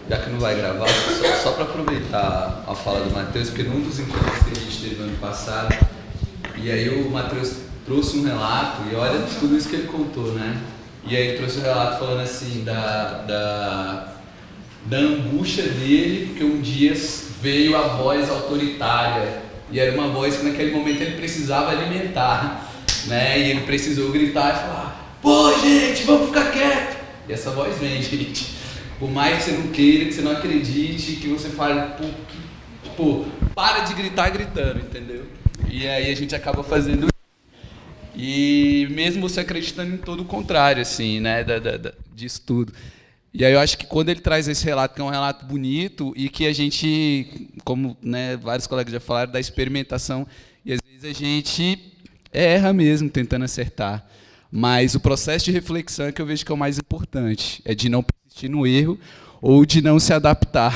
já que não vai gravar, só para aproveitar a fala do Matheus, porque num dos encontros que a gente teve no ano passado, e aí o Matheus trouxe um relato, e olha tudo isso que ele contou, né? E aí ele trouxe um relato falando assim da angústia dele, porque um dia veio a voz autoritária, e era uma voz que naquele momento ele precisava alimentar, né? E ele precisou gritar e falar: pô, gente, vamos ficar quieto! E essa voz vem, gente. Por mais que você não queira, que você não acredite, que você fale, tipo, para de gritar gritando, entendeu? E aí a gente acaba fazendo isso. E mesmo você acreditando em todo o contrário, assim, né, disso tudo. E aí eu acho que quando ele traz esse relato, que é um relato bonito, e que a gente, como, né, vários colegas já falaram, da experimentação, e às vezes a gente erra mesmo tentando acertar. Mas o processo de reflexão é que eu vejo que é o mais importante, é de não persistir no erro ou de não se adaptar,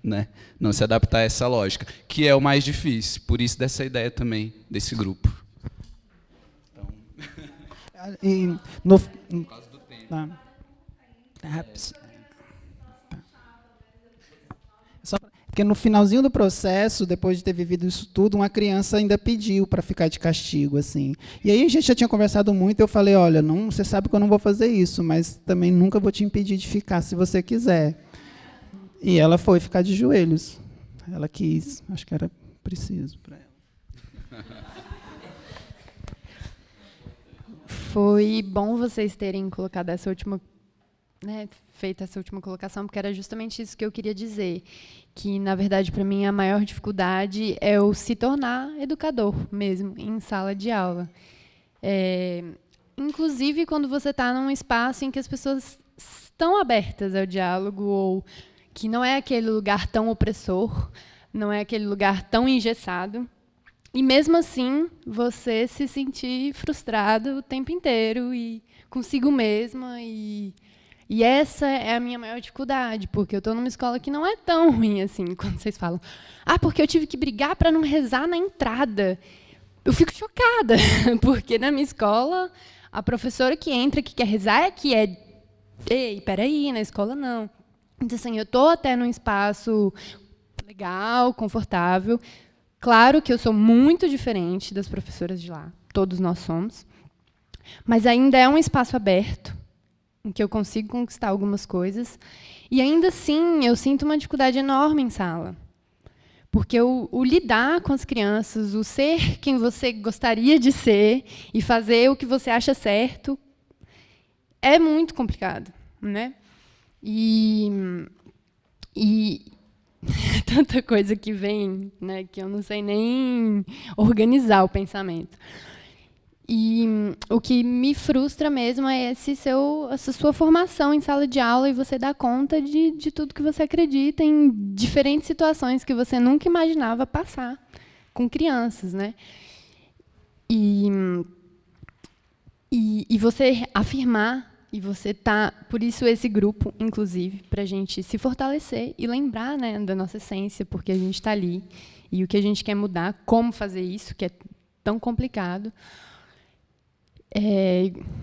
né? Não se adaptar a essa lógica, que é o mais difícil. Por isso dessa ideia também desse grupo. Então... E no, por causa do tempo. Tá. Porque no finalzinho do processo, depois de ter vivido isso tudo, uma criança ainda pediu para ficar de castigo, assim. E aí a gente já tinha conversado muito, eu falei, olha, não, você sabe que eu não vou fazer isso, mas também nunca vou te impedir de ficar se você quiser. E ela foi ficar de joelhos. Ela quis, acho que era preciso para ela. Foi bom vocês terem colocado essa última, né, feita essa última colocação, porque era justamente isso que eu queria dizer, que, na verdade, para mim, a maior dificuldade é o se tornar educador mesmo, em sala de aula. Inclusive, quando você está num espaço em que as pessoas estão abertas ao diálogo, ou que não é aquele lugar tão opressor, não é aquele lugar tão engessado, e, mesmo assim, você se sentir frustrado o tempo inteiro, e consigo mesma, e essa é a minha maior dificuldade, porque eu estou numa escola que não é tão ruim assim, quando vocês falam, porque eu tive que brigar para não rezar na entrada. Eu fico chocada, porque na minha escola, a professora que entra, que quer rezar, é que é... Ei, peraí, na escola não. Então, assim, eu estou até num espaço legal, confortável. Claro que eu sou muito diferente das professoras de lá, todos nós somos, mas ainda é um espaço aberto, em que eu consigo conquistar algumas coisas, e ainda assim eu sinto uma dificuldade enorme em sala. Porque o lidar com as crianças, o ser quem você gostaria de ser e fazer o que você acha certo, é muito complicado, né? E tanta coisa que vem, né, que eu não sei nem organizar o pensamento. E o que me frustra mesmo é essa sua formação em sala de aula e você dar conta de tudo que você acredita em diferentes situações que você nunca imaginava passar com crianças, né? E você afirmar, e você tá, por isso esse grupo, inclusive, para a gente se fortalecer e lembrar, né, da nossa essência, porque a gente está ali e o que a gente quer mudar, como fazer isso, que é tão complicado.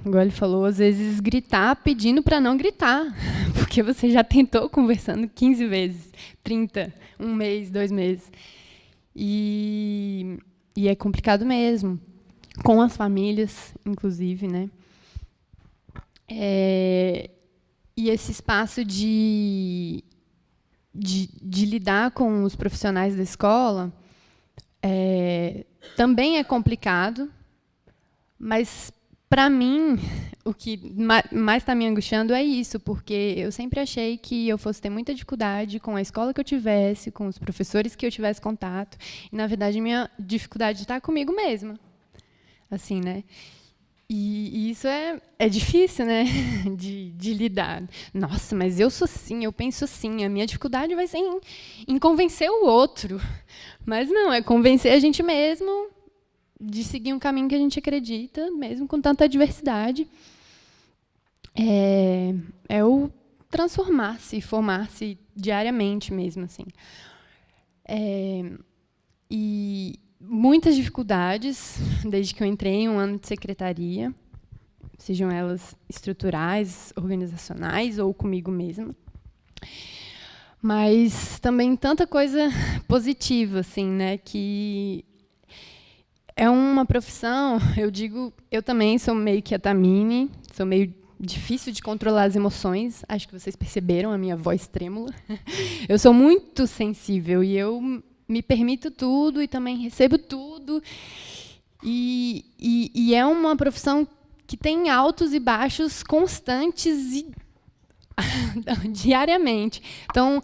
Igual ele falou, às vezes gritar pedindo para não gritar, porque você já tentou conversando 15 vezes, 30, um mês, 2 meses. E é complicado mesmo, com as famílias, inclusive, né? E esse espaço de lidar com os profissionais da escola também é complicado, mas, para mim, o que mais está me angustiando é isso, porque eu sempre achei que eu fosse ter muita dificuldade com a escola que eu tivesse, com os professores que eu tivesse contato, e, na verdade, minha dificuldade está comigo mesma. Assim, né? E isso é difícil, né, de lidar. Nossa, mas eu sou assim, eu penso assim, a minha dificuldade vai ser em convencer o outro. Mas não, é convencer a gente mesmo de seguir um caminho que a gente acredita, mesmo com tanta adversidade. É o transformar-se, formar-se diariamente mesmo, assim. E muitas dificuldades, desde que eu entrei em um ano de secretaria, sejam elas estruturais, organizacionais ou comigo mesma. mas também tanta coisa positiva, assim, né? Que é uma profissão, eu digo, eu também sou meio que a Tamini, sou meio difícil de controlar as emoções, acho que vocês perceberam a minha voz trêmula. Eu sou muito sensível e eu me permito tudo e também recebo tudo. E é uma profissão que tem altos e baixos constantes e diariamente. Então,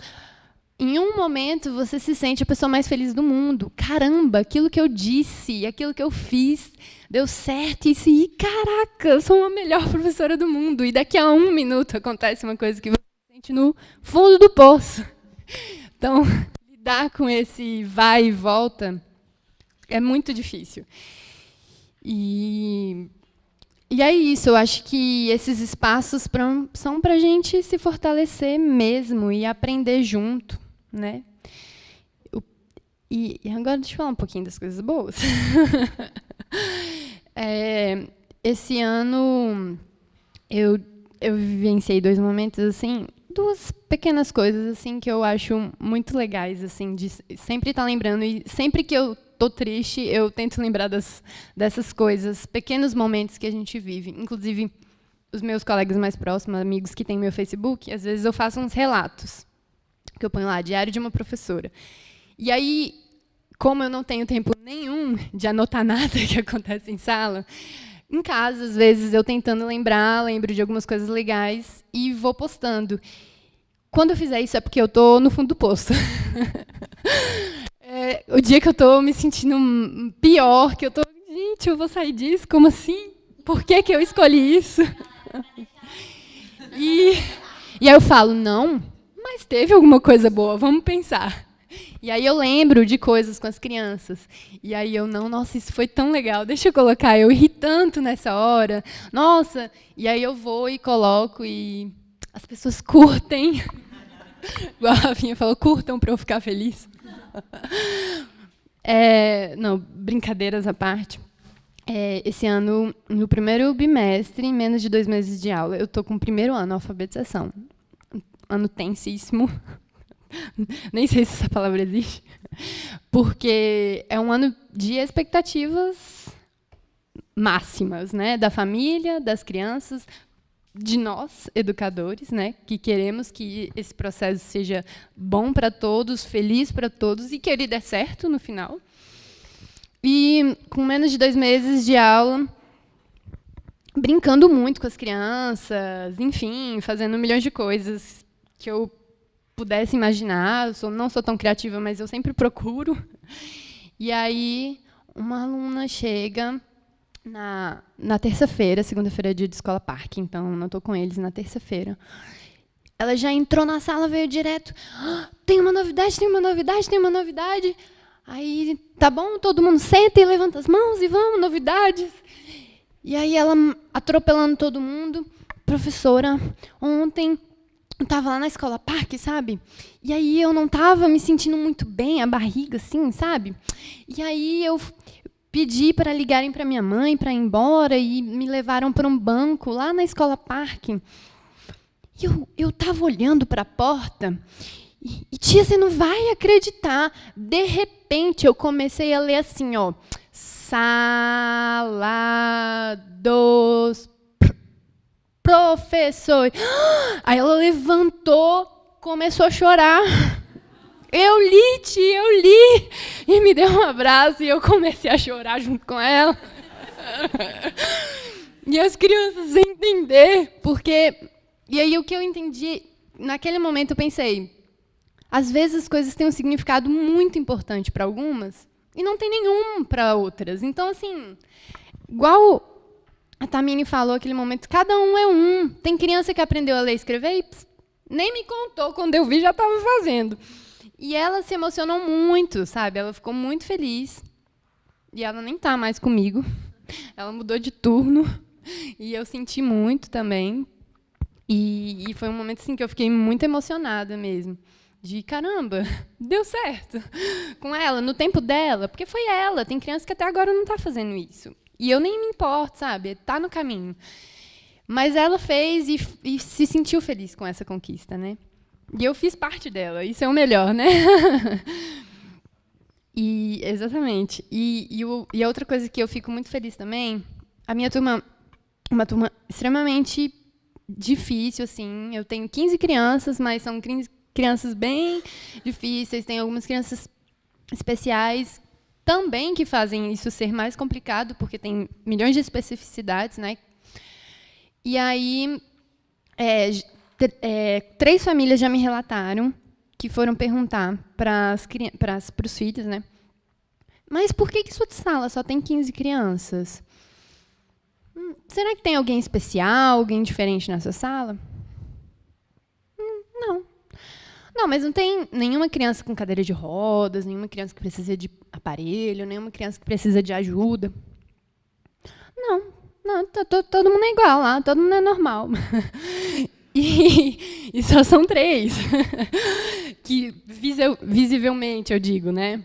em um momento, você se sente a pessoa mais feliz do mundo. Caramba, aquilo que eu disse, aquilo que eu fiz, deu certo. E caraca, eu sou a melhor professora do mundo. E daqui a 1 minuto acontece uma coisa que você sente no fundo do poço. Então, lidar com esse vai e volta é muito difícil. E é isso, eu acho que esses espaços são para a gente se fortalecer mesmo e aprender junto, né? E agora deixa eu falar um pouquinho das coisas boas. Esse ano eu vivenciei 2 momentos assim, 2 pequenas coisas assim que eu acho muito legais, assim, de sempre estar lembrando, e sempre que eu estou triste, eu tento lembrar dessas coisas, pequenos momentos que a gente vive. Inclusive, os meus colegas mais próximos, amigos que têm meu Facebook, às vezes eu faço uns relatos, que eu ponho lá, diário de uma professora. E aí, como eu não tenho tempo nenhum de anotar nada que acontece em sala, em casa, às vezes, eu tentando lembro de algumas coisas legais e vou postando. Quando eu fizer isso é porque eu estou no fundo do poço. O dia que eu estou me sentindo pior, que eu estou, gente, eu vou sair disso? Como assim? Por que eu escolhi isso? E aí eu falo, não, mas teve alguma coisa boa, vamos pensar. E aí eu lembro de coisas com as crianças. E aí eu, não, nossa, isso foi tão legal, deixa eu colocar, eu ri tanto nessa hora. Nossa, e aí eu vou e coloco e as pessoas curtem. Igual a Rafinha falou, curtam para eu ficar feliz. Não, brincadeiras à parte. Esse ano, no primeiro bimestre, em menos de 2 meses de aula, eu estou com o 1º ano, alfabetização. Ano tensíssimo. Nem sei se essa palavra existe. Porque é um ano de expectativas máximas, né? Da família, das crianças, de nós, educadores, né, que queremos que esse processo seja bom para todos, feliz para todos e que ele dê certo no final. E com menos de 2 meses de aula, brincando muito com as crianças, enfim, fazendo milhões de coisas que eu pudesse imaginar. Eu não sou tão criativa, mas eu sempre procuro. E aí, uma aluna chega na terça-feira, segunda-feira é dia de escola parque, então não estou com eles na terça-feira. Ela já entrou na sala, veio direto, tem uma novidade, tem uma novidade, tem uma novidade. Aí, tá bom, todo mundo senta e levanta as mãos e vamos, novidades. E aí ela atropelando todo mundo, professora, ontem eu estava lá na escola parque, sabe? E aí eu não estava me sentindo muito bem, a barriga assim, sabe? E aí eu pedi para ligarem para minha mãe para ir embora e me levaram para um banco lá na escola parque. E eu estava olhando para a porta e, tia, você não vai acreditar. De repente, eu comecei a ler assim, ó, sala dos professores. Aí ela levantou, começou a chorar. Eu li, tia, eu li. E me deu um abraço e eu comecei a chorar junto com ela. E as crianças sem entender, porque... E aí o que eu entendi, naquele momento eu pensei, às vezes as coisas têm um significado muito importante para algumas e não tem nenhum para outras. Então, assim, igual a Tamini falou naquele momento, cada um é um. Tem criança que aprendeu a ler e escrever e nem me contou, quando eu vi já estava fazendo. E ela se emocionou muito, sabe? Ela ficou muito feliz. E ela nem está mais comigo. Ela mudou de turno. E eu senti muito também. E foi um momento assim, que eu fiquei muito emocionada mesmo. De, caramba, deu certo. Com ela, no tempo dela. Porque foi ela. Tem criança que até agora não está fazendo isso. E eu nem me importo, sabe? Está no caminho. Mas ela fez e se sentiu feliz com essa conquista, né? E eu fiz parte dela, isso é o melhor, né? Exatamente. E a outra coisa que eu fico muito feliz também, a minha turma é uma turma extremamente difícil, assim. Eu tenho 15 crianças, mas são crianças bem difíceis, tem algumas crianças especiais também que fazem isso ser mais complicado, porque tem milhões de especificidades, né? E aí, 3 famílias já me relataram que foram perguntar para os filhos, né? Mas por que sua sala só tem 15 crianças? Será que tem alguém especial, alguém diferente nessa sala? Não. Não, mas não tem nenhuma criança com cadeira de rodas, nenhuma criança que precisa de aparelho, nenhuma criança que precisa de ajuda. Não, todo mundo é igual lá, todo mundo é normal. E só são 3. Que visivelmente, eu digo, né?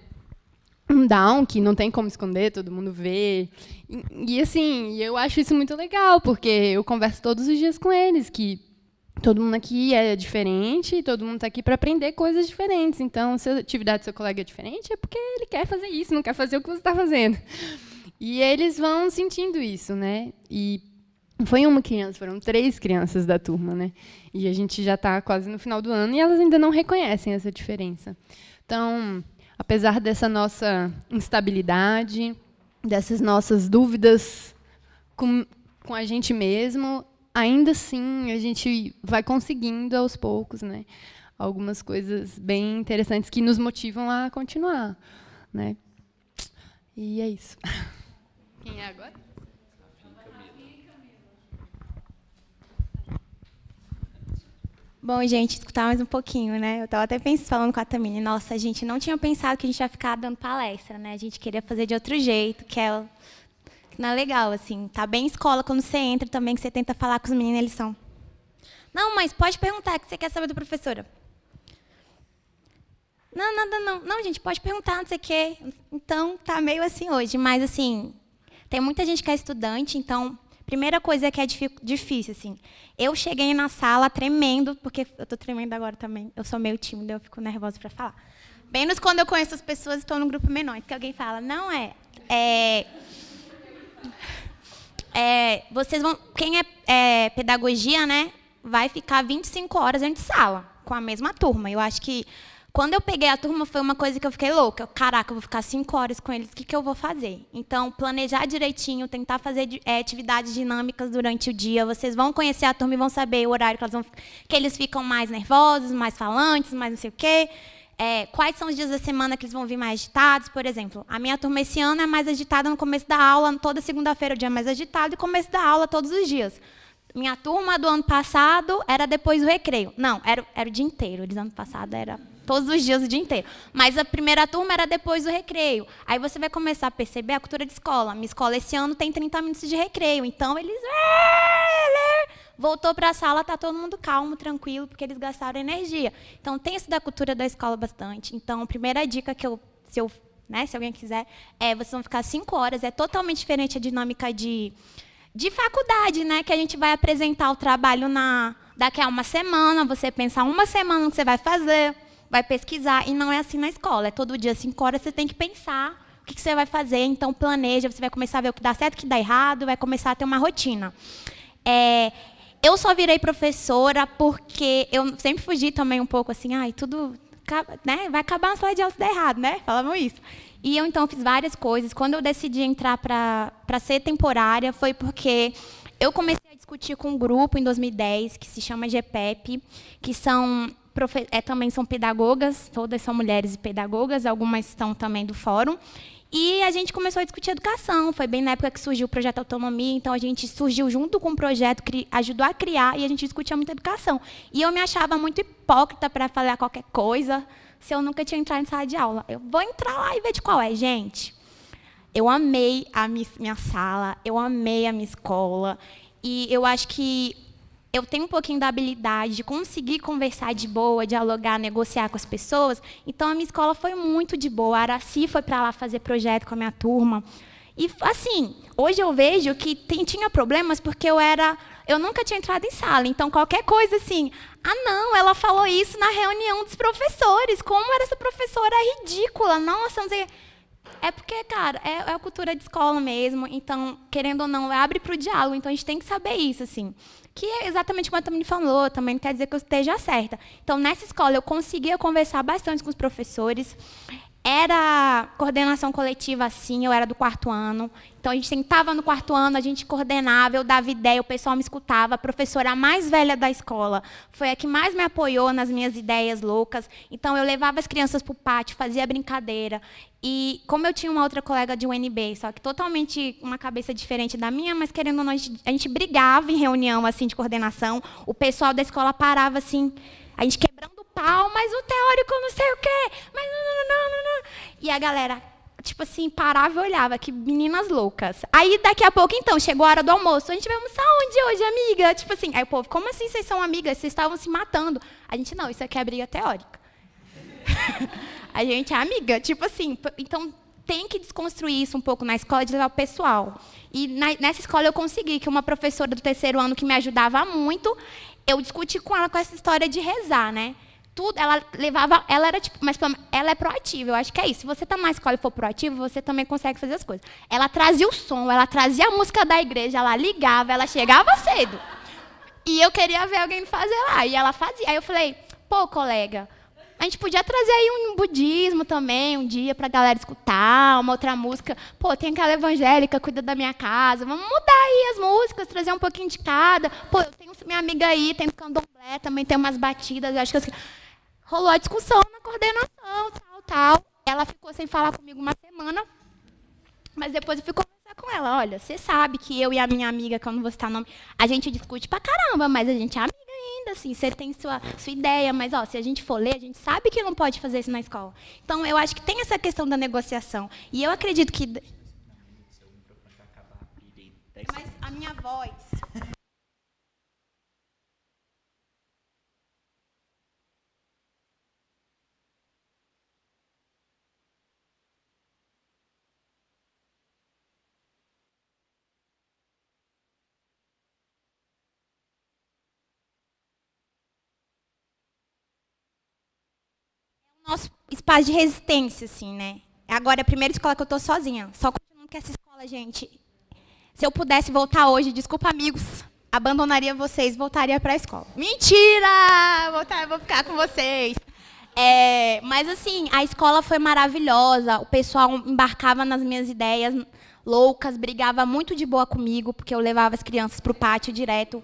Um Down, que não tem como esconder, todo mundo vê. E assim, eu acho isso muito legal, porque eu converso todos os dias com eles, que todo mundo aqui é diferente, e todo mundo está aqui para aprender coisas diferentes. Então, se a atividade do seu colega é diferente, é porque ele quer fazer isso, não quer fazer o que você está fazendo. E eles vão sentindo isso, né? E foi uma criança, foram 3 crianças da turma, né? E a gente já está quase no final do ano e elas ainda não reconhecem essa diferença. Então, apesar dessa nossa instabilidade, dessas nossas dúvidas com a gente mesmo, ainda assim, a gente vai conseguindo, aos poucos, né, algumas coisas bem interessantes que nos motivam a continuar, né? E é isso. Quem é agora? Bom, gente, escutar mais um pouquinho, né? Eu estava até falando com a Tamine, nossa, a gente não tinha pensado que a gente ia ficar dando palestra, né? A gente queria fazer de outro jeito, que não é legal, assim. Tá bem escola quando você entra também, que você tenta falar com os meninos, eles são... Não, mas pode perguntar, o que você quer saber da professora? Não, nada não. Não, gente, pode perguntar, não sei o quê. Então, tá meio assim hoje, mas, assim, tem muita gente que é estudante, então... Primeira coisa que é difícil, assim. Eu cheguei na sala tremendo, porque eu estou tremendo agora também. Eu sou meio tímida, eu fico nervosa para falar. Menos quando eu conheço as pessoas e estou num grupo menor. Que alguém fala, não vocês vão... Quem é pedagogia, né, vai ficar 25 horas dentro de sala, com a mesma turma. Eu acho que... Quando eu peguei a turma, foi uma coisa que eu fiquei louca. Caraca, eu vou ficar 5 horas com eles, o que eu vou fazer? Então, planejar direitinho, tentar fazer atividades dinâmicas durante o dia. Vocês vão conhecer a turma e vão saber o horário que eles ficam mais nervosos, mais falantes, mais não sei o quê. Quais são os dias da semana que eles vão vir mais agitados, por exemplo. A minha turma esse ano é mais agitada no começo da aula, toda segunda-feira o dia é mais agitado, e começo da aula todos os dias. Minha turma do ano passado era depois do recreio. Não, era o dia inteiro. Eles ano passado era... todos os dias, o dia inteiro. Mas a primeira turma era depois do recreio. Aí você vai começar a perceber a cultura de escola. Minha escola esse ano tem 30 minutos de recreio. Então, eles... Voltou para a sala, está todo mundo calmo, tranquilo, porque eles gastaram energia. Então, tem isso da cultura da escola bastante. Então, a primeira dica que se alguém quiser, vocês vão ficar 5 horas. É totalmente diferente a dinâmica de faculdade, né? Que a gente vai apresentar o trabalho daqui a uma semana. Você pensar uma semana no que você vai fazer... vai pesquisar, e não é assim na escola. É todo dia, 5 horas, você tem que pensar o que você vai fazer, então planeja, você vai começar a ver o que dá certo, o que dá errado, vai começar a ter uma rotina. Eu só virei professora porque eu sempre fugi também um pouco assim, tudo, né, vai acabar na sala de aula se der errado, né? Falavam isso. E eu, então, fiz várias coisas. Quando eu decidi entrar para ser temporária, foi porque eu comecei a discutir com um grupo em 2010, que se chama GPEP, que também são pedagogas, todas são mulheres e pedagogas, algumas estão também do fórum. E a gente começou a discutir educação. Foi bem na época que surgiu o projeto Autonomia, então a gente surgiu junto com o projeto, ajudou a criar, e a gente discutia muito educação. E eu me achava muito hipócrita para falar qualquer coisa, se eu nunca tinha entrado em sala de aula. Eu vou entrar lá e ver de qual é, gente. Eu amei a minha sala, eu amei a minha escola, e eu acho que eu tenho um pouquinho da habilidade de conseguir conversar de boa, dialogar, negociar com as pessoas. Então, a minha escola foi muito de boa. A Araci foi para lá fazer projeto com a minha turma. E, assim, hoje eu vejo que tinha problemas porque eu eu nunca tinha entrado em sala. Então, qualquer coisa assim, não, ela falou isso na reunião dos professores. Como era essa professora ridícula? Nossa, não sei. É porque, cara, é a cultura de escola mesmo. Então, querendo ou não, abre para o diálogo. Então, a gente tem que saber isso, assim. Que é exatamente como a Tammy falou, também não quer dizer que eu esteja certa. Então, nessa escola, eu conseguia conversar bastante com os professores. Era coordenação coletiva, assim, eu era do 4º ano. Então, a gente sentava no 4º ano, a gente coordenava, eu dava ideia, o pessoal me escutava. A professora mais velha da escola foi a que mais me apoiou nas minhas ideias loucas. Então, eu levava as crianças para o pátio, fazia brincadeira. E como eu tinha uma outra colega de UNB, só que totalmente uma cabeça diferente da minha, mas querendo ou não, a gente brigava em reunião assim, de coordenação. O pessoal da escola parava assim, a gente quebrando o pau, mas o teórico não sei o quê, mas não. E a galera, tipo assim, parava e olhava, que meninas loucas. Aí, daqui a pouco, então, chegou a hora do almoço. A gente vai almoçar onde hoje, amiga? Tipo assim, aí o povo, como assim vocês são amigas? Vocês estavam se matando. A gente, não, isso aqui é briga teórica. A gente é amiga, tipo assim. Então, tem que desconstruir isso um pouco na escola, de levar o pessoal. E nessa escola eu consegui, que uma professora do 3º ano que me ajudava muito, eu discuti com ela com essa história de rezar, né? Tudo, ela levava, ela era tipo, mas ela é proativa, eu acho que é isso. Se você está na escola e for proativo, você também consegue fazer as coisas. Ela trazia o som, ela trazia a música da igreja, ela ligava, ela chegava cedo. E eu queria ver alguém fazer lá, e ela fazia. Aí eu falei, pô, colega, a gente podia trazer aí um budismo também, um dia para a galera escutar, uma outra música. Pô, tem aquela evangélica, cuida da minha casa. Vamos mudar aí as músicas, trazer um pouquinho de cada. Pô, eu tenho minha amiga aí, tem candomblé, também tem umas batidas. Eu acho que rolou a discussão na coordenação, tal. Ela ficou sem falar comigo uma semana, mas depois eu fui conversar com ela. Olha, você sabe que eu e a minha amiga, que eu não vou citar o nome, a gente discute pra caramba, mas a gente é amiga ainda, assim, você tem sua ideia, mas se a gente for ler, a gente sabe que não pode fazer isso na escola. Então, eu acho que tem essa questão da negociação. E eu acredito que... Mas a minha voz... Nosso espaço de resistência, assim, né? Agora é a primeira escola que eu estou sozinha. Só continuando com essa escola, gente. Se eu pudesse voltar hoje, desculpa, amigos, abandonaria vocês, voltaria para a escola. Mentira! Vou ficar com vocês. Mas, assim, a escola foi maravilhosa. O pessoal embarcava nas minhas ideias loucas, brigava muito de boa comigo, porque eu levava as crianças para o pátio direto.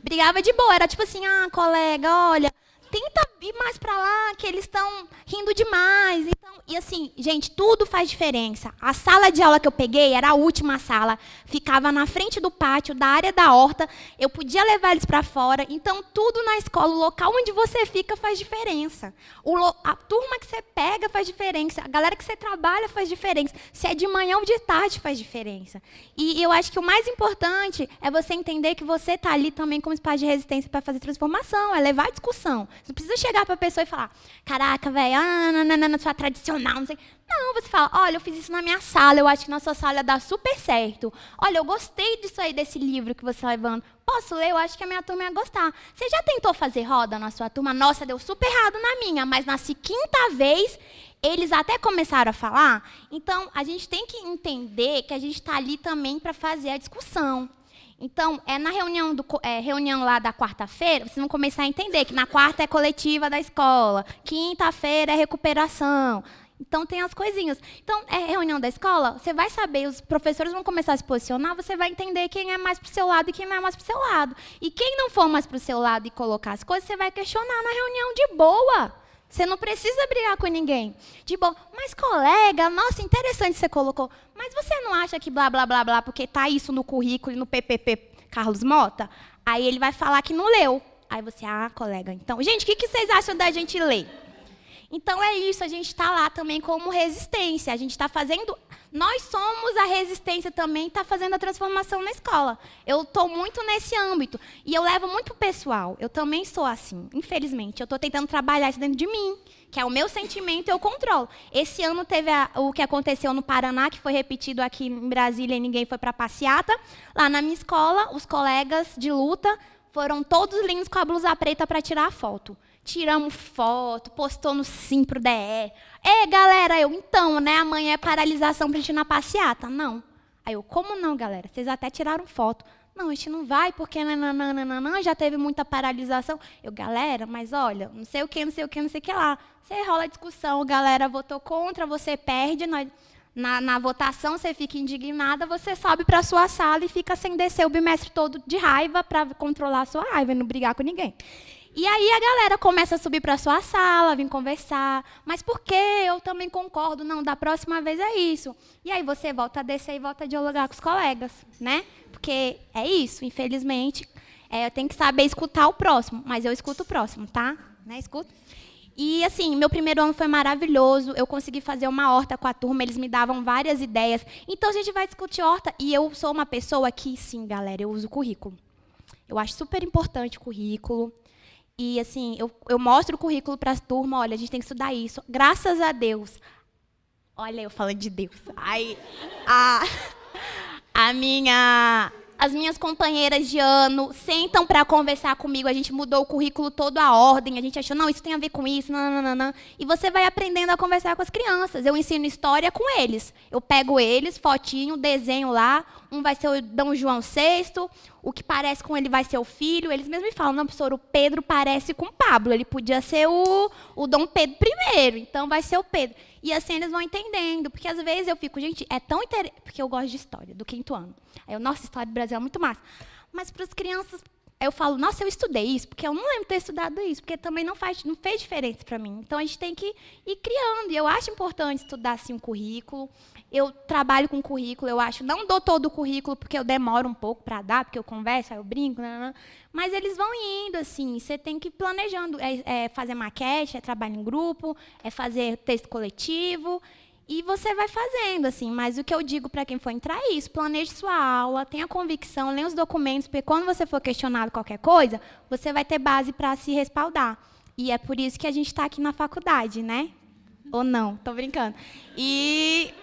Brigava de boa. Era tipo assim, colega, olha... Tenta ir mais para lá, que eles estão rindo demais. Então, e assim, gente, tudo faz diferença. A sala de aula que eu peguei era a última sala. Ficava na frente do pátio, da área da horta. Eu podia levar eles para fora. Então, tudo na escola, o local onde você fica faz diferença. A turma que você pega faz diferença. A galera que você trabalha faz diferença. Se é de manhã ou de tarde faz diferença. E eu acho que o mais importante é você entender que você está ali também como espaço de resistência para fazer transformação, é levar a discussão. Você não precisa chegar para a pessoa e falar, caraca, velho, sua tradicional, não sei. Não, você fala, olha, eu fiz isso na minha sala, eu acho que na sua sala dá super certo. Olha, eu gostei disso aí, desse livro que você está levando. Posso ler? Eu acho que a minha turma ia gostar. Você já tentou fazer roda na sua turma? Nossa, deu super errado na minha, mas na 5ª vez, eles até começaram a falar. Então, a gente tem que entender que a gente está ali também para fazer a discussão. Então, na reunião lá da quarta-feira, vocês vão começar a entender que na quarta é coletiva da escola, quinta-feira é recuperação. Então, tem as coisinhas. Então, reunião da escola, você vai saber, os professores vão começar a se posicionar, você vai entender quem é mais para o seu lado e quem não é mais para o seu lado. E quem não for mais para o seu lado e colocar as coisas, você vai questionar na reunião de boa. Você não precisa brigar com ninguém. De boa. Mas, colega, nossa, interessante você colocou. Mas você não acha que blá, blá, blá, blá, porque está isso no currículo e no PPP Carlos Mota? Aí ele vai falar que não leu. Aí você, colega, então... Gente, o que vocês acham da gente ler? Então, é isso, a gente está lá também como resistência. A gente está fazendo Nós somos a resistência também, está fazendo a transformação na escola. Eu estou muito nesse âmbito. E eu levo muito pro pessoal. Eu também sou assim, infelizmente. Eu estou tentando trabalhar isso dentro de mim, que é o meu sentimento e eu controlo. Esse ano teve o que aconteceu no Paraná, que foi repetido aqui em Brasília e ninguém foi para a passeata. Lá na minha escola, os colegas de luta foram todos lindos com a blusa preta para tirar a foto. Tiramos foto, postou no Simpro DE. Galera, então, né, amanhã é paralisação pra gente ir na passeata. Não. Aí eu, como não, galera? Vocês até tiraram foto. Não, a gente não vai porque nananana, já teve muita paralisação. Eu, galera, mas olha, não sei o que, não sei o que, não sei o que lá. Você rola discussão, galera votou contra, você perde, na votação você fica indignada, você sobe para a sua sala e fica sem descer o bimestre todo de raiva para controlar a sua raiva e não brigar com ninguém. E aí a galera começa a subir para a sua sala, vir conversar. Mas por quê? Eu também concordo. Não, da próxima vez é isso. E aí você volta a descer e volta a dialogar com os colegas, né? Porque é isso, infelizmente. Eu tenho que saber escutar o próximo. Mas eu escuto o próximo, tá? Né? Escuto. E, assim, meu primeiro ano foi maravilhoso. Eu consegui fazer uma horta com a turma. Eles me davam várias ideias. Então, a gente vai discutir horta. E eu sou uma pessoa que, sim, galera, eu uso currículo. Eu acho super importante o currículo. E, assim, eu mostro o currículo para as turmas, olha, a gente tem que estudar isso. Graças a Deus. Olha, eu falando de Deus. Aí, as minhas companheiras de ano sentam para conversar comigo. A gente mudou o currículo todo, a ordem. A gente achou, não, isso tem a ver com isso. Não. E você vai aprendendo a conversar com as crianças. Eu ensino história com eles. Eu pego eles, fotinho, desenho lá. Um vai ser o Dom João VI, o que parece com ele vai ser o filho. Eles mesmos me falam, não, professor, o Pedro parece com o Pablo. Ele podia ser o Dom Pedro I, então vai ser o Pedro. E assim eles vão entendendo, porque às vezes eu fico, gente, é tão interessante, porque eu gosto de história, do 5º ano. Aí eu, nossa, história do Brasil é muito massa. Mas para as crianças, eu falo, nossa, eu estudei isso, porque eu não lembro de ter estudado isso, porque também não fez diferença para mim. Então a gente tem que ir criando, e eu acho importante estudar assim um currículo. Eu trabalho com currículo, eu acho, não dou todo o currículo, porque eu demoro um pouco para dar, porque eu converso, aí eu brinco, mas eles vão indo, assim, você tem que ir planejando, fazer maquete, trabalho em grupo, fazer texto coletivo, e você vai fazendo, assim, mas o que eu digo para quem for entrar é isso, planeje sua aula, tenha convicção, leia os documentos, porque quando você for questionado qualquer coisa, você vai ter base para se respaldar. E é por isso que a gente está aqui na faculdade, né? Ou não, estou brincando. E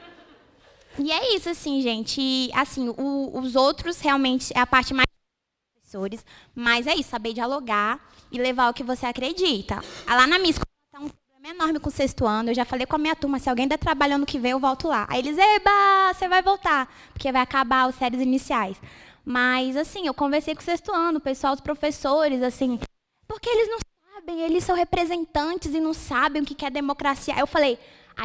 é isso, assim, gente. E, assim, os outros realmente é a parte mais dos professores, mas é isso, saber dialogar e levar o que você acredita. Lá na minha escola está um problema enorme com o 6º ano. Eu já falei com a minha turma, se alguém der trabalho ano que vem, eu volto lá. Aí eles, eba, você vai voltar, porque vai acabar as séries iniciais. Mas, assim, eu conversei com o 6º ano, o pessoal, os professores, assim, porque eles não sabem, eles são representantes e não sabem o que é democracia. Aí eu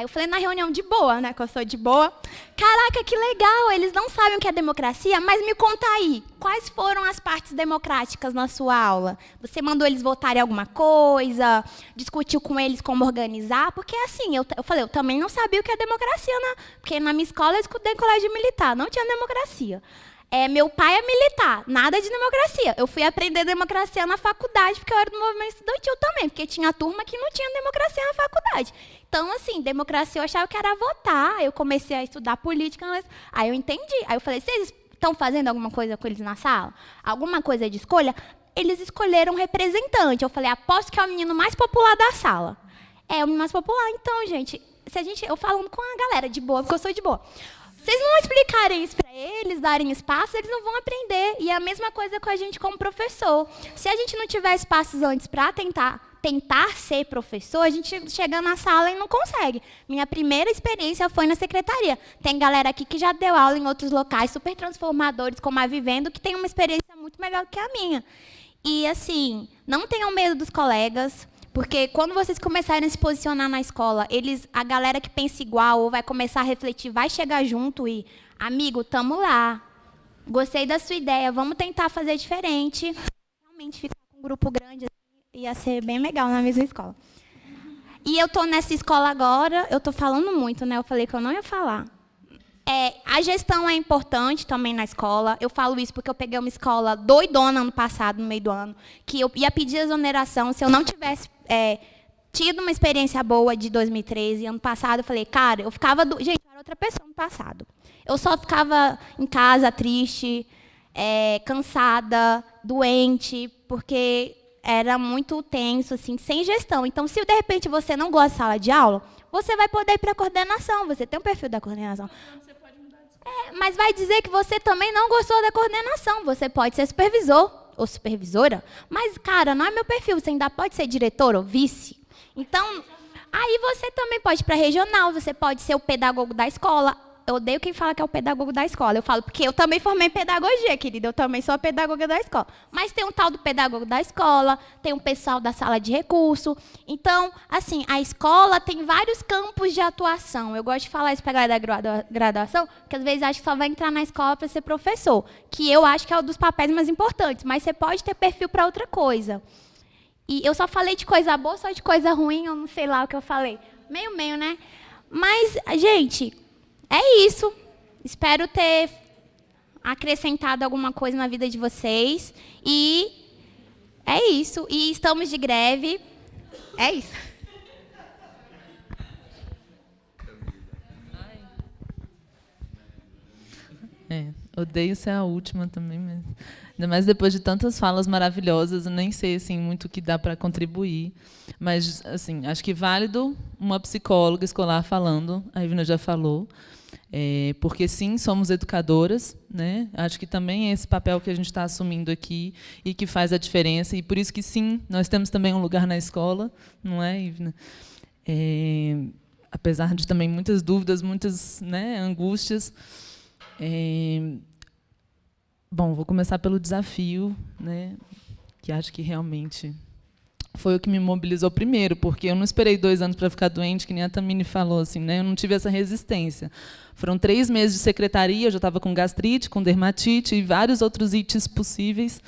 falei na reunião de boa, né, que eu sou de boa, caraca, que legal, eles não sabem o que é democracia, mas me conta aí, quais foram as partes democráticas na sua aula? Você mandou eles votarem alguma coisa, discutiu com eles como organizar? Porque assim, eu falei, eu também não sabia o que é democracia, porque na minha escola eu estudei em colégio militar, não tinha democracia. Meu pai é militar, nada de democracia. Eu fui aprender democracia na faculdade, porque eu era do movimento estudantil também, porque tinha turma que não tinha democracia na faculdade. Então, assim, democracia eu achava que era votar. Eu comecei a estudar política, aí eu entendi. Aí eu falei, vocês estão fazendo alguma coisa com eles na sala? Alguma coisa de escolha? Eles escolheram um representante. Eu falei, aposto que é o menino mais popular da sala. É o menino mais popular. Então, gente, eu falando com a galera de boa, porque eu sou de boa. Vocês não explicarem isso para eles, darem espaço, eles não vão aprender. E é a mesma coisa com a gente como professor. Se a gente não tiver espaços antes para tentar ser professor, a gente chega na sala e não consegue. Minha primeira experiência foi na secretaria. Tem galera aqui que já deu aula em outros locais super transformadores, como a Vivendo, que tem uma experiência muito melhor que a minha. E, assim, não tenham medo dos colegas, porque quando vocês começarem a se posicionar na escola, a galera que pensa igual ou vai começar a refletir, vai chegar junto e, amigo, tamo lá. Gostei da sua ideia, vamos tentar fazer diferente. Realmente ficar com um grupo grande assim, ia ser bem legal na mesma escola. E eu estou nessa escola agora, eu estou falando muito, né? Eu falei que eu não ia falar. A gestão é importante também na escola. Eu falo isso porque eu peguei uma escola doidona ano passado, no meio do ano, que eu ia pedir exoneração se eu não tivesse tido uma experiência boa de 2013. Ano passado eu falei, cara, eu ficava... Gente, eu era outra pessoa ano passado. Eu só ficava em casa triste, cansada, doente, porque era muito tenso, assim, sem gestão. Então, se de repente você não gosta de sala de aula, você vai poder ir para a coordenação. Você tem um perfil da coordenação. Mas vai dizer que você também não gostou da coordenação. Você pode ser supervisor ou supervisora, mas, cara, não é meu perfil. Você ainda pode ser diretor ou vice. Então, aí você também pode ir para a regional, você pode ser o pedagogo da escola. Eu odeio quem fala que é o pedagogo da escola. Eu falo, porque eu também formei em pedagogia, querida. Eu também sou a pedagoga da escola. Mas tem um tal do pedagogo da escola, tem um pessoal da sala de recurso. Então, assim, a escola tem vários campos de atuação. Eu gosto de falar isso para a galera da graduação, porque às vezes acho que só vai entrar na escola para ser professor, que eu acho que é um dos papéis mais importantes. Mas você pode ter perfil para outra coisa. E eu só falei de coisa boa, só de coisa ruim, eu não sei lá o que eu falei. Meio, né? Mas, gente... É isso. Espero ter acrescentado alguma coisa na vida de vocês. E é isso. E estamos de greve. É isso. Odeio ser a última também, mas ainda mais depois de tantas falas maravilhosas, eu nem sei assim muito o que dá para contribuir, mas assim, acho que válido uma psicóloga escolar falando, a Ivna já falou, porque sim, somos educadoras, né? Acho que também é esse papel que a gente está assumindo aqui e que faz a diferença, e por isso que sim, nós temos também um lugar na escola, não é, Ivna? Apesar de também muitas dúvidas, muitas, né, angústias. Bom, vou começar pelo desafio, né, que acho que realmente foi o que me mobilizou primeiro, porque eu não esperei 2 anos para ficar doente, que nem a Tamini falou, assim, né, eu não tive essa resistência. Foram 3 meses de secretaria, eu já estava com gastrite, com dermatite e vários outros ites possíveis,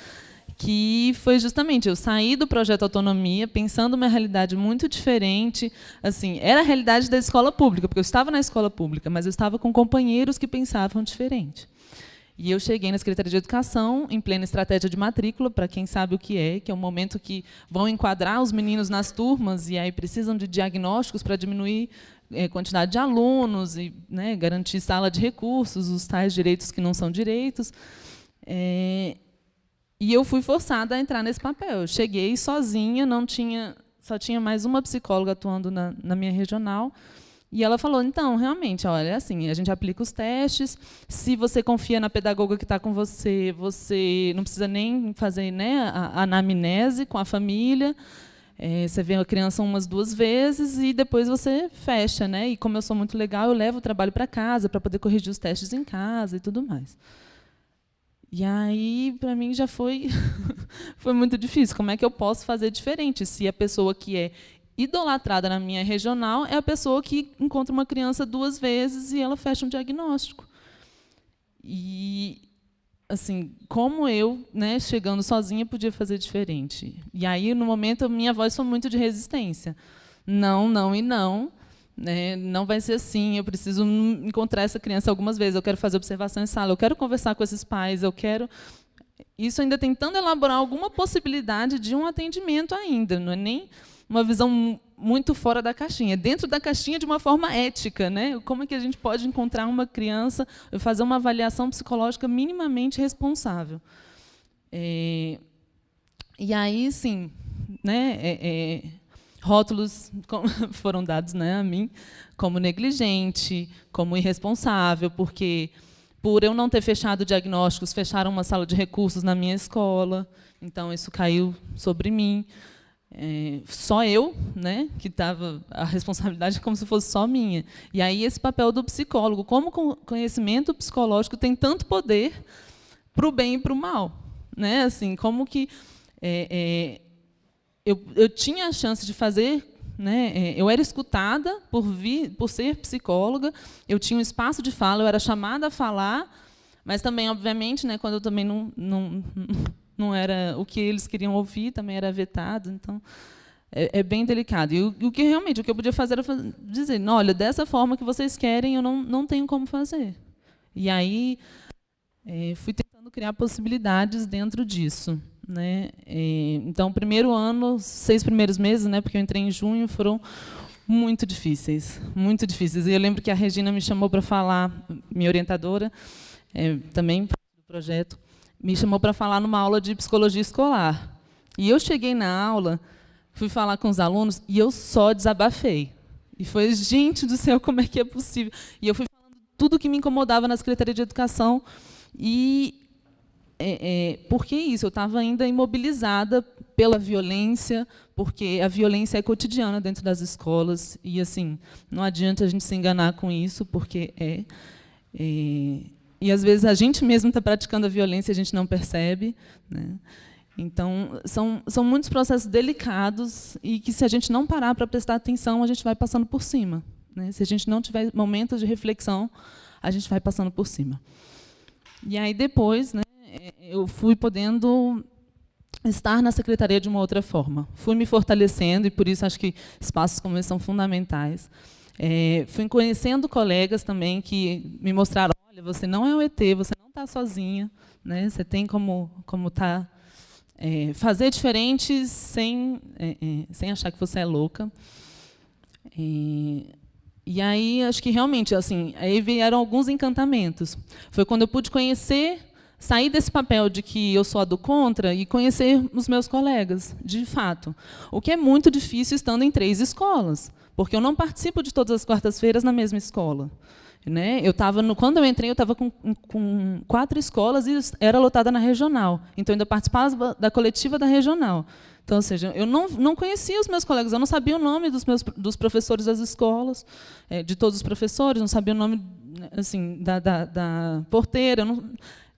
que foi justamente eu saí do projeto Autonomia pensando uma realidade muito diferente, assim, era a realidade da escola pública, porque eu estava na escola pública, mas eu estava com companheiros que pensavam diferente. E eu cheguei na Secretaria de Educação, em plena estratégia de matrícula, para quem sabe o que é o momento que vão enquadrar os meninos nas turmas e aí precisam de diagnósticos para diminuir a quantidade de alunos e, né, garantir sala de recursos, os tais direitos que não são direitos. E eu fui forçada a entrar nesse papel. Eu cheguei sozinha, só tinha mais uma psicóloga atuando na minha regional. E ela falou, então, realmente, olha, assim, a gente aplica os testes, se você confia na pedagoga que está com você, você não precisa nem fazer, né, a anamnese com a família, você vê a criança umas 2 vezes e depois você fecha, né? E como eu sou muito legal, eu levo o trabalho para casa para poder corrigir os testes em casa e tudo mais. E aí, para mim, já foi muito difícil. Como é que eu posso fazer diferente se a pessoa que é idolatrada na minha regional é a pessoa que encontra uma criança 2 vezes e ela fecha um diagnóstico? E, assim, como eu, né, chegando sozinha, podia fazer diferente? E aí, no momento, a minha voz foi muito de resistência. Não, não e não. Não vai ser assim, eu preciso encontrar essa criança algumas vezes, eu quero fazer observação em sala, eu quero conversar com esses pais, eu quero... Isso ainda tentando elaborar alguma possibilidade de um atendimento ainda, não é nem uma visão muito fora da caixinha, dentro da caixinha de uma forma ética, né? Como é que a gente pode encontrar uma criança e fazer uma avaliação psicológica minimamente responsável? E aí, sim, né, rótulos foram dados, né, a mim como negligente, como irresponsável, porque, por eu não ter fechado diagnósticos, fecharam uma sala de recursos na minha escola, então isso caiu sobre mim. Só eu, né, que estava a responsabilidade como se fosse só minha. E aí esse papel do psicólogo, como o conhecimento psicológico tem tanto poder para o bem e para o mal, né? Assim, como que eu tinha a chance de fazer, né, eu era escutada por ser psicóloga, eu tinha um espaço de fala, eu era chamada a falar, mas também, obviamente, né, quando eu também não era o que eles queriam ouvir, também era vetado, então é bem delicado. E o que eu podia fazer era dizer, olha, dessa forma que vocês querem, eu não tenho como fazer. E aí fui tentando criar possibilidades dentro disso. né? Então, o primeiro ano, 6 primeiros meses, né, porque eu entrei em junho, foram muito difíceis, muito difíceis. E eu lembro que a Regina me chamou para falar, minha orientadora, também do projeto, me chamou para falar numa aula de psicologia escolar. E eu cheguei na aula, fui falar com os alunos e eu só desabafei. E foi, gente do céu, como é que é possível? E eu fui falando tudo que me incomodava na Secretaria de Educação. E por que isso? Eu estava ainda imobilizada pela violência, porque a violência é cotidiana dentro das escolas. E, assim, não adianta a gente se enganar com isso, porque e, às vezes, a gente mesmo está praticando a violência e a gente não percebe, né? Então, são muitos processos delicados e que, se a gente não parar para prestar atenção, a gente vai passando por cima, né? Se a gente não tiver momentos de reflexão, a gente vai passando por cima. E aí, depois, né, eu fui podendo estar na secretaria de uma outra forma. Fui me fortalecendo, e, por isso, acho que espaços como esse são fundamentais. Fui conhecendo colegas também que me mostraram, olha, você não é um ET, você não está sozinha, né? Você tem como fazer diferente sem achar que você é louca. E aí, acho que realmente, assim, aí vieram alguns encantamentos. Foi quando eu pude conhecer, sair desse papel de que eu sou a do contra e conhecer os meus colegas, de fato. O que é muito difícil estando em 3 escolas, porque eu não participo de todas as quartas-feiras na mesma escola, né? Quando eu entrei, eu estava com 4 escolas e era lotada na regional. Então, eu ainda participava da coletiva da regional. Então, ou seja, eu não conhecia os meus colegas, eu não sabia o nome dos professores das escolas, de todos os professores, não sabia o nome, assim, da porteira.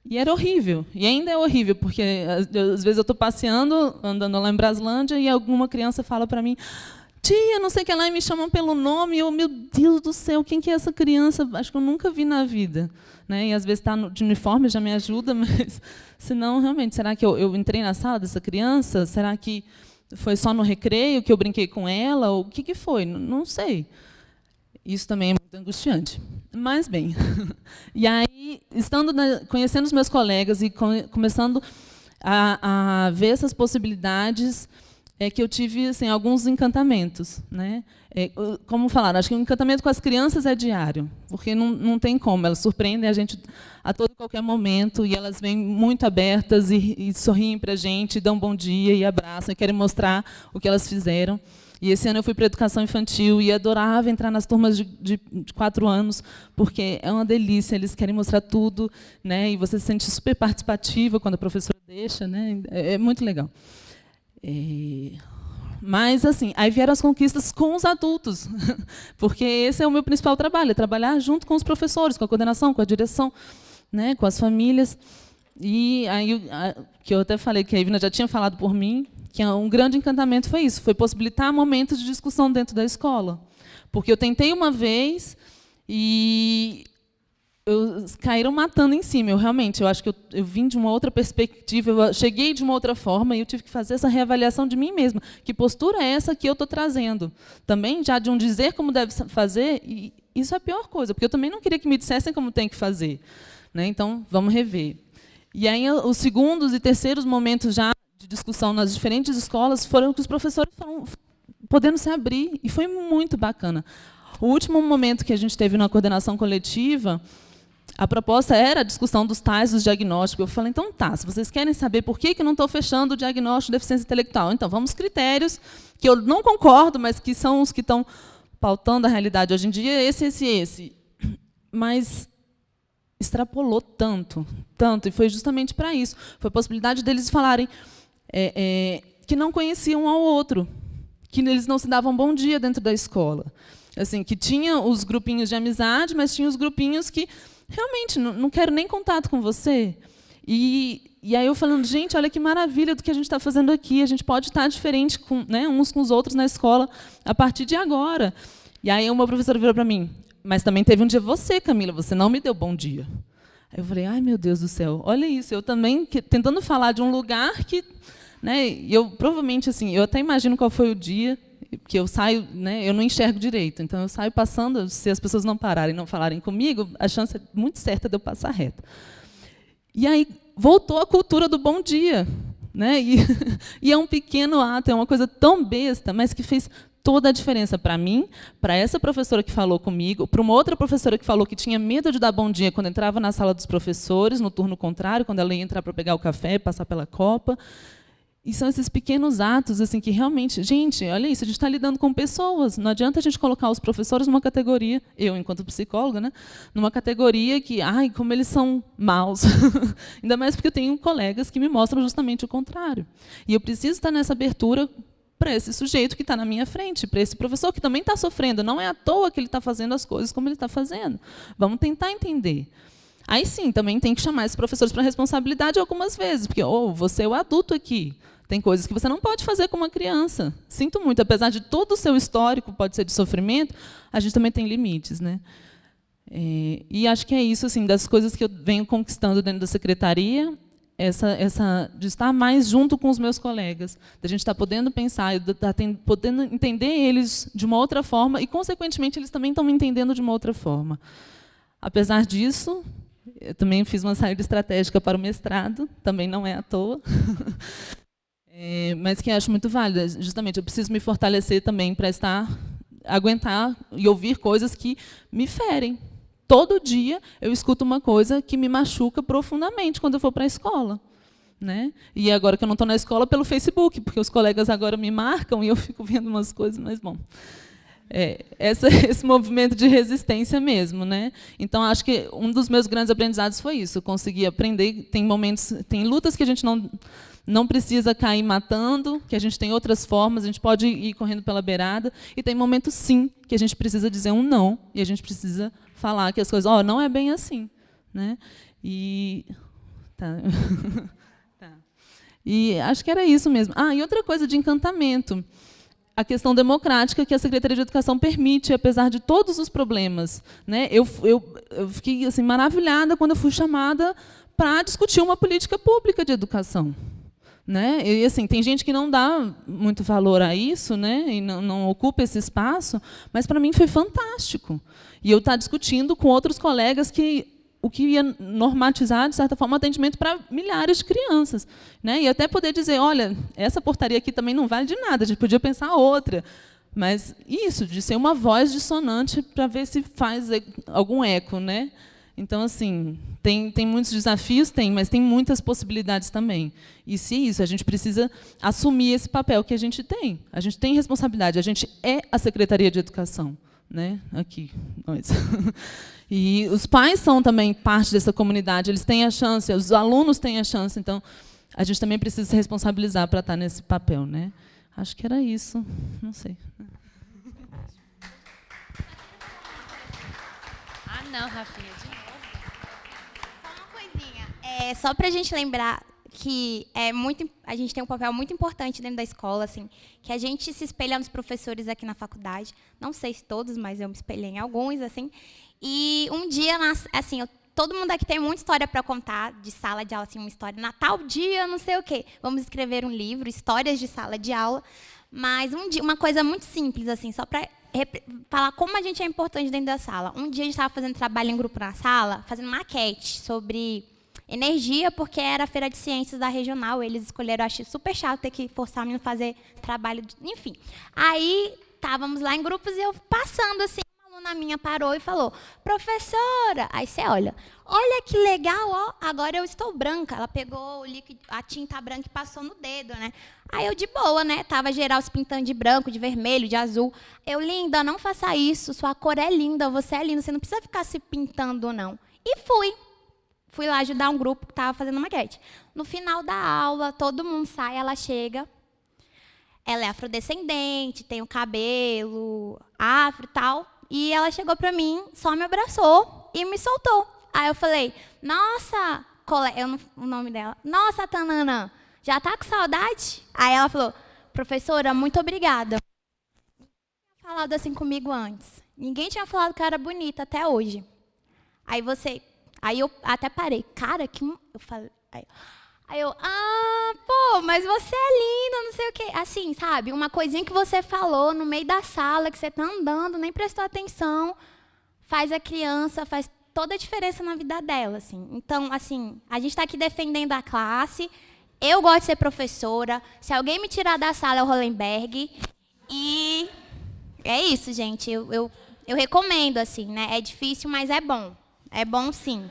E era horrível. E ainda é horrível, porque, às vezes, eu estou passeando, andando lá em Braslândia, e alguma criança fala para mim, tia, não sei o que lá, e me chamam pelo nome, e eu, meu Deus do céu, quem que é essa criança? Acho que eu nunca vi na vida, né? E, às vezes, estar de uniforme já me ajuda, mas, senão, realmente, será que eu entrei na sala dessa criança? Será que foi só no recreio que eu brinquei com ela? Ou o que foi? Não sei. Isso também é muito angustiante. Mas, bem, e aí, conhecendo os meus colegas e começando a ver essas possibilidades, que eu tive, assim, alguns encantamentos, né? Como falaram, acho que o encantamento com as crianças é diário, porque não tem como, elas surpreendem a gente a todo e qualquer momento, e elas vêm muito abertas e sorriem para a gente, dão bom dia e abraçam, e querem mostrar o que elas fizeram. E esse ano eu fui para a educação infantil e adorava entrar nas turmas de 4 anos, porque é uma delícia, eles querem mostrar tudo, né? E você se sente super participativa quando a professora deixa, né? É muito legal. Mas, assim, aí vieram as conquistas com os adultos, porque esse é o meu principal trabalho, é trabalhar junto com os professores, com a coordenação, com a direção, né, com as famílias. E aí, que eu até falei, que a Ivna já tinha falado por mim, que um grande encantamento foi isso, foi possibilitar momentos de discussão dentro da escola. Porque eu tentei uma vez e caíram matando em cima. Eu acho que eu vim de uma outra perspectiva, eu cheguei de uma outra forma e eu tive que fazer essa reavaliação de mim mesma. Que postura é essa que eu estou trazendo? Também, já de um dizer como deve fazer, e isso é a pior coisa, porque eu também não queria que me dissessem como tem que fazer, né? Então, vamos rever. E aí, os segundos e terceiros momentos já de discussão nas diferentes escolas foram que os professores foram podendo se abrir, e foi muito bacana. O último momento que a gente teve na coordenação coletiva, a proposta era a discussão dos tais dos diagnósticos. Eu falei, então tá, se vocês querem saber por que eu não estou fechando o diagnóstico de deficiência intelectual, então vamos critérios que eu não concordo, mas que são os que estão pautando a realidade hoje em dia, esse. Mas extrapolou tanto, e foi justamente para isso. Foi a possibilidade deles falarem que não conheciam um ao outro, que eles não se davam bom dia dentro da escola. Assim, que tinha os grupinhos de amizade, mas tinha os grupinhos que realmente não quero nem contato com você. E aí eu falando, gente, olha que maravilha do que a gente está fazendo aqui, a gente pode estar diferente uns com os outros na escola a partir de agora. E aí uma professora virou para mim, mas também teve um dia você, Camila, você não me deu bom dia. Aí eu falei, ai, meu Deus do céu, olha isso, eu também tentando falar de um lugar que, né, eu provavelmente, assim, eu até imagino qual foi o dia, porque eu saio, né, eu não enxergo direito, então eu saio passando, se as pessoas não pararem e não falarem comigo, a chance é muito certa de eu passar reto. E aí voltou a cultura do bom dia, né? E é um pequeno ato, é uma coisa tão besta, mas que fez toda a diferença para mim, para essa professora que falou comigo, para uma outra professora que falou que tinha medo de dar bom dia quando entrava na sala dos professores, no turno contrário, quando ela ia entrar para pegar o café, passar pela copa. E são esses pequenos atos assim que realmente, gente, olha isso, a gente está lidando com pessoas. Não adianta a gente colocar os professores numa categoria, eu enquanto psicóloga, né, numa categoria que, ai, como eles são maus. Ainda mais porque eu tenho colegas que me mostram justamente o contrário. E eu preciso estar nessa abertura para esse sujeito que está na minha frente, para esse professor que também está sofrendo. Não é à toa que ele está fazendo as coisas como ele está fazendo. Vamos tentar entender. Aí sim, também tem que chamar esses professores para responsabilidade algumas vezes, porque você é o adulto aqui. Tem coisas que você não pode fazer com uma criança. Sinto muito, apesar de todo o seu histórico pode ser de sofrimento, a gente também tem limites, né? E acho que é isso, assim, das coisas que eu venho conquistando dentro da secretaria, essa de estar mais junto com os meus colegas, da gente estar podendo pensar, podendo entender eles de uma outra forma e, consequentemente, eles também estão me entendendo de uma outra forma. Apesar disso, eu também fiz uma saída estratégica para o mestrado, também não é à toa. Mas que acho muito válida. Justamente, eu preciso me fortalecer também para aguentar e ouvir coisas que me ferem. Todo dia eu escuto uma coisa que me machuca profundamente quando eu for para a escola, né? E agora que eu não estou na escola, pelo Facebook, porque os colegas agora me marcam e eu fico vendo umas coisas, mas, bom... esse movimento de resistência mesmo, né? Então, acho que um dos meus grandes aprendizados foi isso, conseguir aprender. Tem momentos, tem lutas que a gente não precisa cair matando, que a gente tem outras formas, a gente pode ir correndo pela beirada, e tem momentos, sim, que a gente precisa dizer um não, e a gente precisa falar que as coisas, não é bem assim, né? Tá. E acho que era isso mesmo. E outra coisa de encantamento, a questão democrática que a Secretaria de Educação permite, apesar de todos os problemas, né? Eu fiquei assim, maravilhada quando eu fui chamada para discutir uma política pública de educação, né? E, assim, tem gente que não dá muito valor a isso, né? E não ocupa esse espaço, mas, para mim, foi fantástico. E eu estar discutindo com outros colegas o que ia normatizar, de certa forma, o atendimento para milhares de crianças, né? E até poder dizer, olha, essa portaria aqui também não vale de nada, a gente podia pensar outra. Mas isso, de ser uma voz dissonante para ver se faz algum eco, né? Então, assim, tem muitos desafios, mas tem muitas possibilidades também. E se isso, a gente precisa assumir esse papel que a gente tem. A gente tem responsabilidade, a gente é a Secretaria de Educação, né? Aqui, nós. E os pais são também parte dessa comunidade, eles têm a chance, os alunos têm a chance, então a gente também precisa se responsabilizar para estar nesse papel, né? Acho que era isso, não sei. Não, Rafinha, de novo. Só uma coisinha, só para a gente lembrar que a gente tem um papel muito importante dentro da escola, assim, que a gente se espelha nos professores aqui na faculdade. Não sei se todos, mas eu me espelhei em alguns, assim. E um dia, assim, todo mundo aqui tem muita história para contar de sala de aula, assim, uma história Natal, dia, não sei o quê. Vamos escrever um livro, histórias de sala de aula. Mas um dia, uma coisa muito simples, assim, só para falar como a gente é importante dentro da sala. Um dia a gente estava fazendo trabalho em grupo na sala, fazendo maquete sobre energia, porque era a feira de ciências da regional. Eles escolheram, eu achei super chato ter que forçar a menina a fazer trabalho, enfim. Aí estávamos lá em grupos e eu passando assim, uma aluna minha parou e falou, professora, aí você olha que legal, ó, agora eu estou branca. Ela pegou o líquido, a tinta branca e passou no dedo, né? Aí eu de boa, né? Tava geral se pintando de branco, de vermelho, de azul. Eu, linda, não faça isso, sua cor é linda, você é linda, você não precisa ficar se pintando, não. E fui lá ajudar um grupo que estava fazendo maquete. No final da aula, todo mundo sai, ela chega. Ela é afrodescendente, tem o cabelo afro e tal. E ela chegou para mim, só me abraçou e me soltou. Aí eu falei, nossa, o nome dela, nossa, Tanana, já tá com saudade? Aí ela falou, professora, muito obrigada. Ninguém tinha falado assim comigo antes. Ninguém tinha falado que eu era bonita até hoje. Aí eu até parei, cara, eu falei, aí eu, pô, mas você é linda, não sei o quê. Assim, sabe, uma coisinha que você falou no meio da sala, que você tá andando, nem prestou atenção, faz toda a diferença na vida dela, assim. Então, assim, a gente está aqui defendendo a classe. Eu gosto de ser professora. Se alguém me tirar da sala, é o Hollenberg. E é isso, gente. Eu recomendo, assim, né? É difícil, mas é bom. É bom, sim.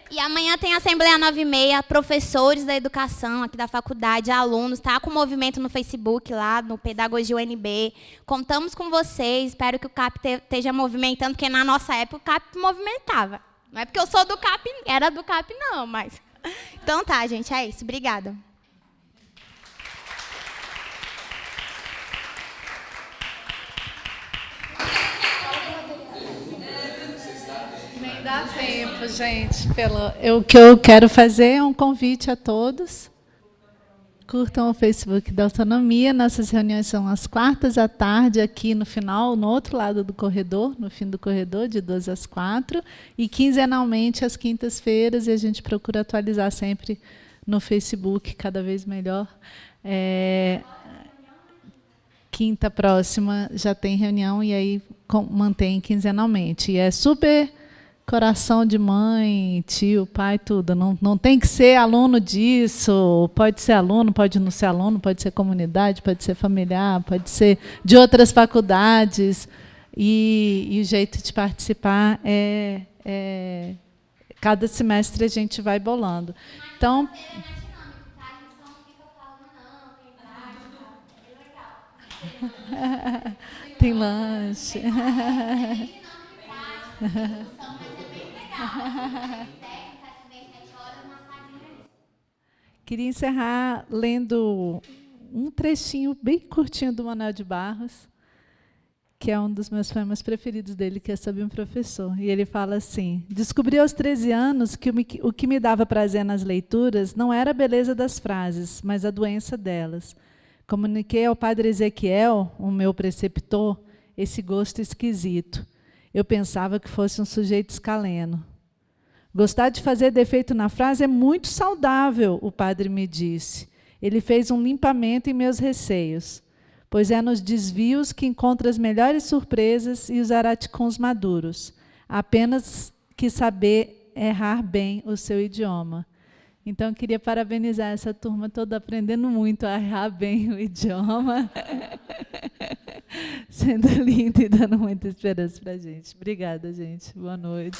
E amanhã tem Assembleia 9h30, professores da educação aqui da faculdade, alunos, tá com o movimento no Facebook lá, no Pedagogia UNB. Contamos com vocês, espero que o CAP esteja movimentando, porque na nossa época o CAP movimentava. Não é porque eu sou do CAP, era do CAP não, mas... Então tá, gente, é isso. Obrigada. Nem dá tempo, gente. O que eu quero fazer é um convite a todos. Curtam o Facebook da Autonomia. Nossas reuniões são às quartas à tarde, aqui no final, no outro lado do corredor, no fim do corredor, de 2 às 4. E quinzenalmente, às quintas-feiras, e a gente procura atualizar sempre no Facebook, cada vez melhor. Quinta próxima já tem reunião, e aí mantém quinzenalmente. E é super coração de mãe, tio, pai, tudo. Não tem que ser aluno disso, pode ser aluno, pode não ser aluno, pode ser comunidade, pode ser familiar, pode ser de outras faculdades. E o jeito de participar cada semestre a gente vai bolando. Então, tem lanche. Queria encerrar lendo um trechinho bem curtinho do Manuel de Barros, que é um dos meus poemas preferidos dele, que é sobre um professor. E ele fala assim: descobri aos 13 anos que o que me dava prazer nas leituras não era a beleza das frases, mas a doença delas. Comuniquei ao padre Ezequiel, o meu preceptor, esse gosto esquisito. Eu pensava que fosse um sujeito escaleno. Gostar de fazer defeito na frase é muito saudável, o padre me disse. Ele fez um limpamento em meus receios, pois é nos desvios que encontra as melhores surpresas e os araticons maduros. Há apenas que saber errar bem o seu idioma. Então, eu queria parabenizar essa turma toda, aprendendo muito a errar bem o idioma, sendo lindo e dando muita esperança para a gente. Obrigada, gente. Boa noite.